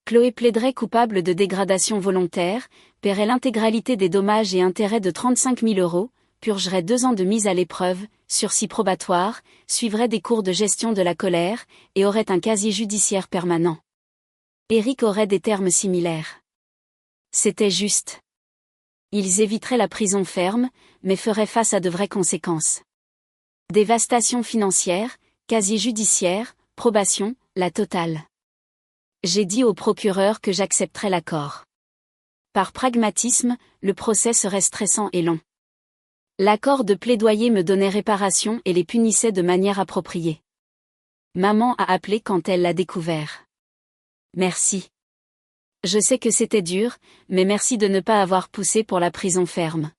Chloé plaiderait coupable de dégradation volontaire, paierait l'intégralité des dommages et intérêts de 35 000 €, purgerait 2 ans de mise à l'épreuve, sursis probatoire, suivrait des cours de gestion de la colère, et aurait un casier judiciaire permanent. Eric aurait des termes similaires. C'était juste. Ils éviteraient la prison ferme, mais feraient face à de vraies conséquences. Dévastation financière, casier judiciaire, probation, la totale. J'ai dit au procureur que j'accepterais l'accord. Par pragmatisme, le procès serait stressant et long. L'accord de plaidoyer me donnait réparation et les punissait de manière appropriée. Maman a appelé quand elle l'a découvert. Merci. Je sais que c'était dur, mais merci de ne pas avoir poussé pour la prison ferme.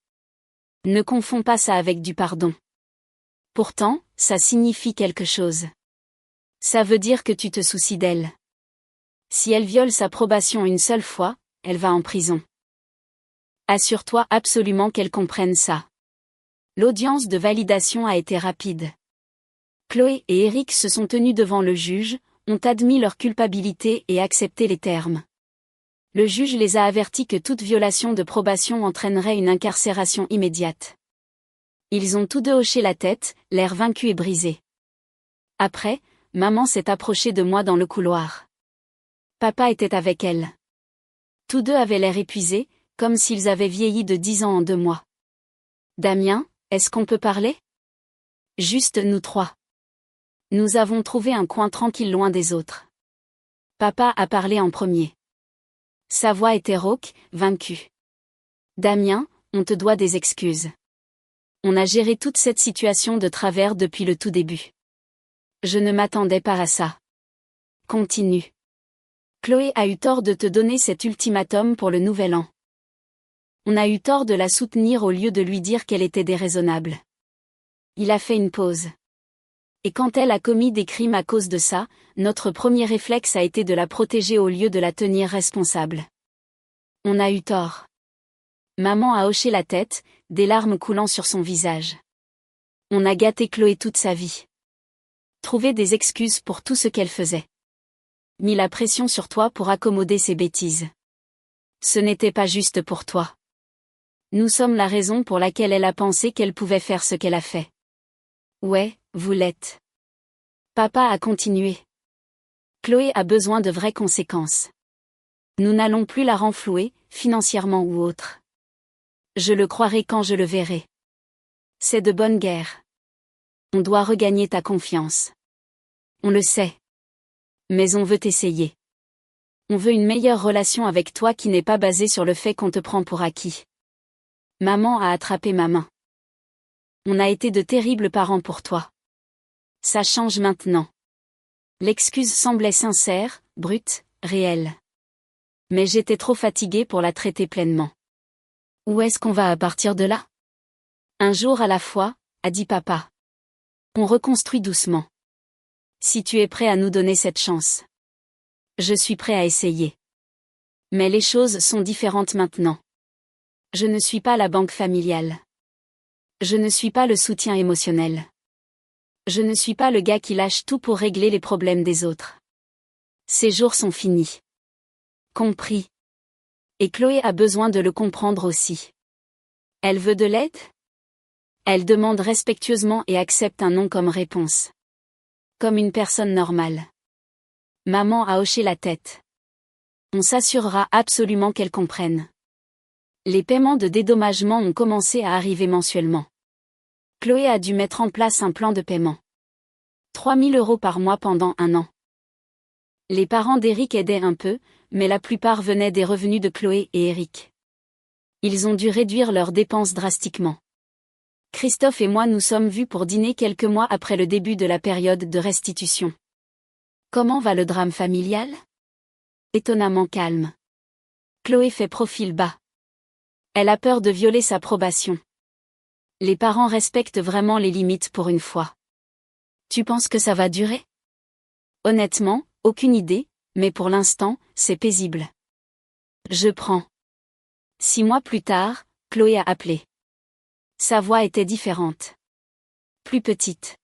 Ne confonds pas ça avec du pardon. Pourtant, ça signifie quelque chose. Ça veut dire que tu te soucies d'elle. Si elle viole sa probation une seule fois, elle va en prison. Assure-toi absolument qu'elle comprenne ça. L'audience de validation a été rapide. Chloé et Eric se sont tenus devant le juge, ont admis leur culpabilité et accepté les termes. Le juge les a avertis que toute violation de probation entraînerait une incarcération immédiate. Ils ont tous deux hoché la tête, l'air vaincu et brisé. Après, maman s'est approchée de moi dans le couloir. Papa était avec elle. Tous deux avaient l'air épuisés, comme s'ils avaient vieilli de 10 ans en 2 mois. Damien, est-ce qu'on peut parler? Juste nous trois. Nous avons trouvé un coin tranquille loin des autres. Papa a parlé en premier. Sa voix était rauque, vaincue. Damien, on te doit des excuses. On a géré toute cette situation de travers depuis le tout début. Je ne m'attendais pas à ça. Continue. Chloé a eu tort de te donner cet ultimatum pour le nouvel an. On a eu tort de la soutenir au lieu de lui dire qu'elle était déraisonnable. Il a fait une pause. Et quand elle a commis des crimes à cause de ça, notre premier réflexe a été de la protéger au lieu de la tenir responsable. On a eu tort. Maman a hoché la tête, des larmes coulant sur son visage. On a gâté Chloé toute sa vie. Trouvé des excuses pour tout ce qu'elle faisait. Mis la pression sur toi pour accommoder ses bêtises. Ce n'était pas juste pour toi. Nous sommes la raison pour laquelle elle a pensé qu'elle pouvait faire ce qu'elle a fait. Ouais, vous l'êtes. Papa a continué. Chloé a besoin de vraies conséquences. Nous n'allons plus la renflouer, financièrement ou autre. Je le croirai quand je le verrai. C'est de bonne guerre. On doit regagner ta confiance. On le sait. Mais on veut essayer. On veut une meilleure relation avec toi qui n'est pas basée sur le fait qu'on te prend pour acquis. Maman a attrapé ma main. On a été de terribles parents pour toi. Ça change maintenant. L'excuse semblait sincère, brute, réelle. Mais j'étais trop fatiguée pour la traiter pleinement. Où est-ce qu'on va à partir de là? Un jour à la fois, a dit papa. On reconstruit doucement. Si tu es prêt à nous donner cette chance. Je suis prêt à essayer. Mais les choses sont différentes maintenant. Je ne suis pas la banque familiale. Je ne suis pas le soutien émotionnel. Je ne suis pas le gars qui lâche tout pour régler les problèmes des autres. Ces jours sont finis. Compris. Et Chloé a besoin de le comprendre aussi. Elle veut de l'aide? Elle demande respectueusement et accepte un non comme réponse. Comme une personne normale. Maman a hoché la tête. On s'assurera absolument qu'elle comprenne. Les paiements de dédommagement ont commencé à arriver mensuellement. Chloé a dû mettre en place un plan de paiement. 3 000 € par mois pendant 1 an. Les parents d'Eric aidaient un peu, mais la plupart venaient des revenus de Chloé et Eric. Ils ont dû réduire leurs dépenses drastiquement. Christophe et moi nous sommes vus pour dîner quelques mois après le début de la période de restitution. Comment va le drame familial? Étonnamment calme. Chloé fait profil bas. Elle a peur de violer sa probation. Les parents respectent vraiment les limites pour une fois. Tu penses que ça va durer? Honnêtement, aucune idée, mais pour l'instant, c'est paisible. Je prends. 6 mois plus tard, Chloé a appelé. Sa voix était différente. Plus petite.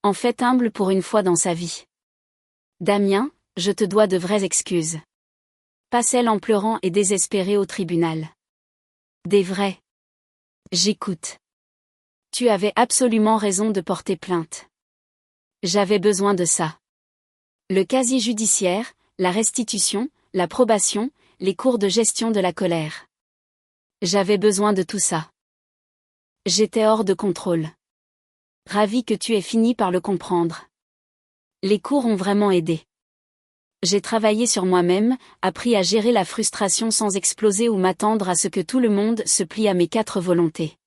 En fait humble pour une fois dans sa vie. Damien, je te dois de vraies excuses. Pas celles en pleurant et désespérée au tribunal. Des vraies. J'écoute. Tu avais absolument raison de porter plainte. J'avais besoin de ça. Le casier judiciaire, la restitution, la probation, les cours de gestion de la colère. J'avais besoin de tout ça. J'étais hors de contrôle. Ravi que tu aies fini par le comprendre. Les cours ont vraiment aidé. J'ai travaillé sur moi-même, appris à gérer la frustration sans exploser ou m'attendre à ce que tout le monde se plie à mes 4 volontés.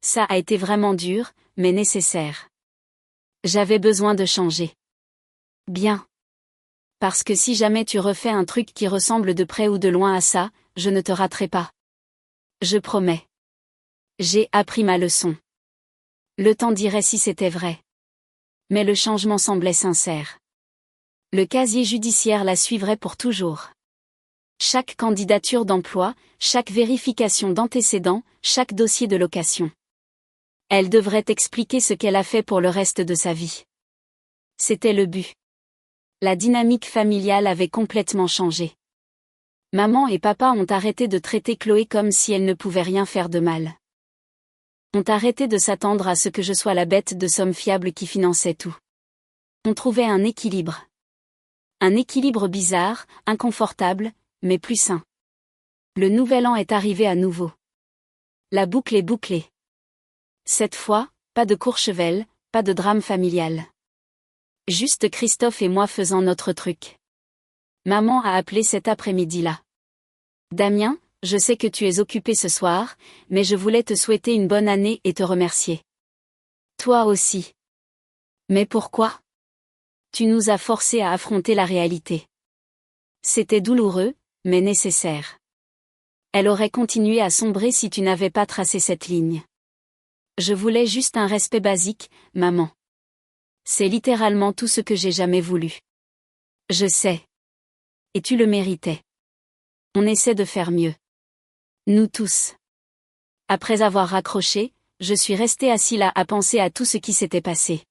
Ça a été vraiment dur, mais nécessaire. J'avais besoin de changer. Bien. Parce que si jamais tu refais un truc qui ressemble de près ou de loin à ça, je ne te raterai pas. Je promets. J'ai appris ma leçon. Le temps dirait si c'était vrai. Mais le changement semblait sincère. Le casier judiciaire la suivrait pour toujours. Chaque candidature d'emploi, chaque vérification d'antécédents, chaque dossier de location. Elle devrait expliquer ce qu'elle a fait pour le reste de sa vie. C'était le but. La dynamique familiale avait complètement changé. Maman et papa ont arrêté de traiter Chloé comme si elle ne pouvait rien faire de mal. Ont arrêté de s'attendre à ce que je sois la bête de somme fiable qui finançait tout. On trouvait un équilibre. Un équilibre bizarre, inconfortable, mais plus sain. Le nouvel an est arrivé à nouveau. La boucle est bouclée. Cette fois, pas de Courchevel, pas de drame familial. Juste Christophe et moi faisant notre truc. Maman a appelé cet après-midi-là. Damien, je sais que tu es occupé ce soir, mais je voulais te souhaiter une bonne année et te remercier. Toi aussi. Mais pourquoi? Tu nous as forcés à affronter la réalité. C'était douloureux, mais nécessaire. Elle aurait continué à sombrer si tu n'avais pas tracé cette ligne. Je voulais juste un respect basique, maman. C'est littéralement tout ce que j'ai jamais voulu. Je sais. Et tu le méritais. On essaie de faire mieux. Nous tous. Après avoir raccroché, je suis resté assis là à penser à tout ce qui s'était passé.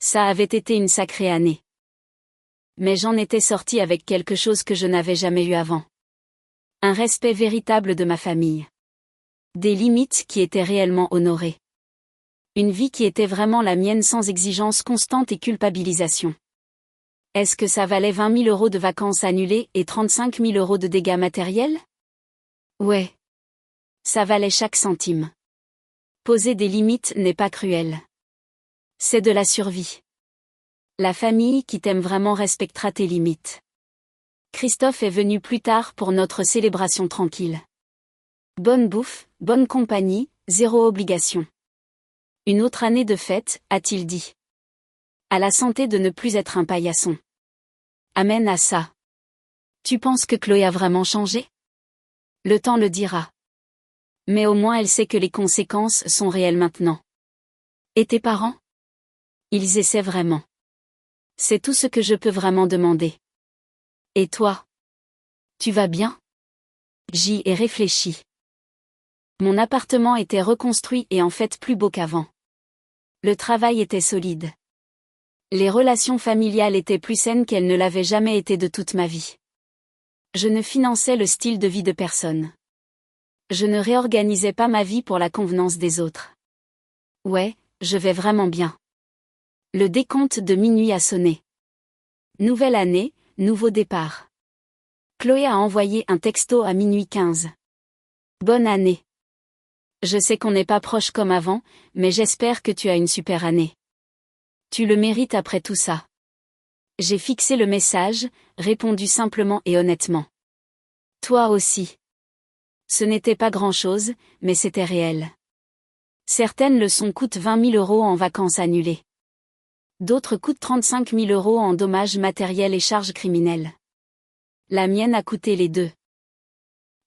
Ça avait été une sacrée année. Mais j'en étais sorti avec quelque chose que je n'avais jamais eu avant. Un respect véritable de ma famille. Des limites qui étaient réellement honorées. Une vie qui était vraiment la mienne sans exigence constante et culpabilisation. Est-ce que ça valait 20 000 € de vacances annulées et 35 000 € de dégâts matériels? Ouais. Ça valait chaque centime. Poser des limites n'est pas cruel. C'est de la survie. La famille qui t'aime vraiment respectera tes limites. Christophe est venu plus tard pour notre célébration tranquille. Bonne bouffe, bonne compagnie, zéro obligation. Une autre année de fête, a-t-il dit. À la santé de ne plus être un paillasson. Amen à ça. Tu penses que Chloé a vraiment changé? Le temps le dira. Mais au moins elle sait que les conséquences sont réelles maintenant. Et tes parents? Ils essaient vraiment. C'est tout ce que je peux vraiment demander. Et toi? Tu vas bien? J'y ai réfléchi. Mon appartement était reconstruit et en fait plus beau qu'avant. Le travail était solide. Les relations familiales étaient plus saines qu'elles ne l'avaient jamais été de toute ma vie. Je ne finançais le style de vie de personne. Je ne réorganisais pas ma vie pour la convenance des autres. Ouais, je vais vraiment bien. Le décompte de minuit a sonné. Nouvelle année, nouveau départ. Chloé a envoyé un texto à minuit 15. Bonne année. Je sais qu'on n'est pas proche comme avant, mais j'espère que tu as une super année. Tu le mérites après tout ça. J'ai fixé le message, répondu simplement et honnêtement. Toi aussi. Ce n'était pas grand-chose, mais c'était réel. Certaines leçons coûtent 20 000 € en vacances annulées. D'autres coûtent 35 000 € en dommages matériels et charges criminelles. La mienne a coûté les deux.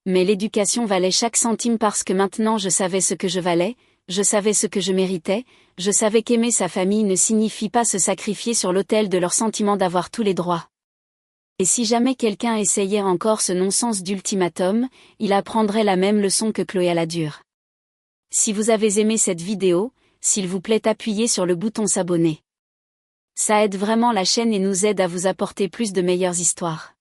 Mais l'éducation valait chaque centime parce que maintenant je savais ce que je valais, je savais ce que je méritais, je savais qu'aimer sa famille ne signifie pas se sacrifier sur l'autel de leur sentiment d'avoir tous les droits. Et si jamais quelqu'un essayait encore ce non-sens d'ultimatum, il apprendrait la même leçon que Chloé à la dure. Si vous avez aimé cette vidéo, s'il vous plaît appuyez sur le bouton s'abonner. Ça aide vraiment la chaîne et nous aide à vous apporter plus de meilleures histoires.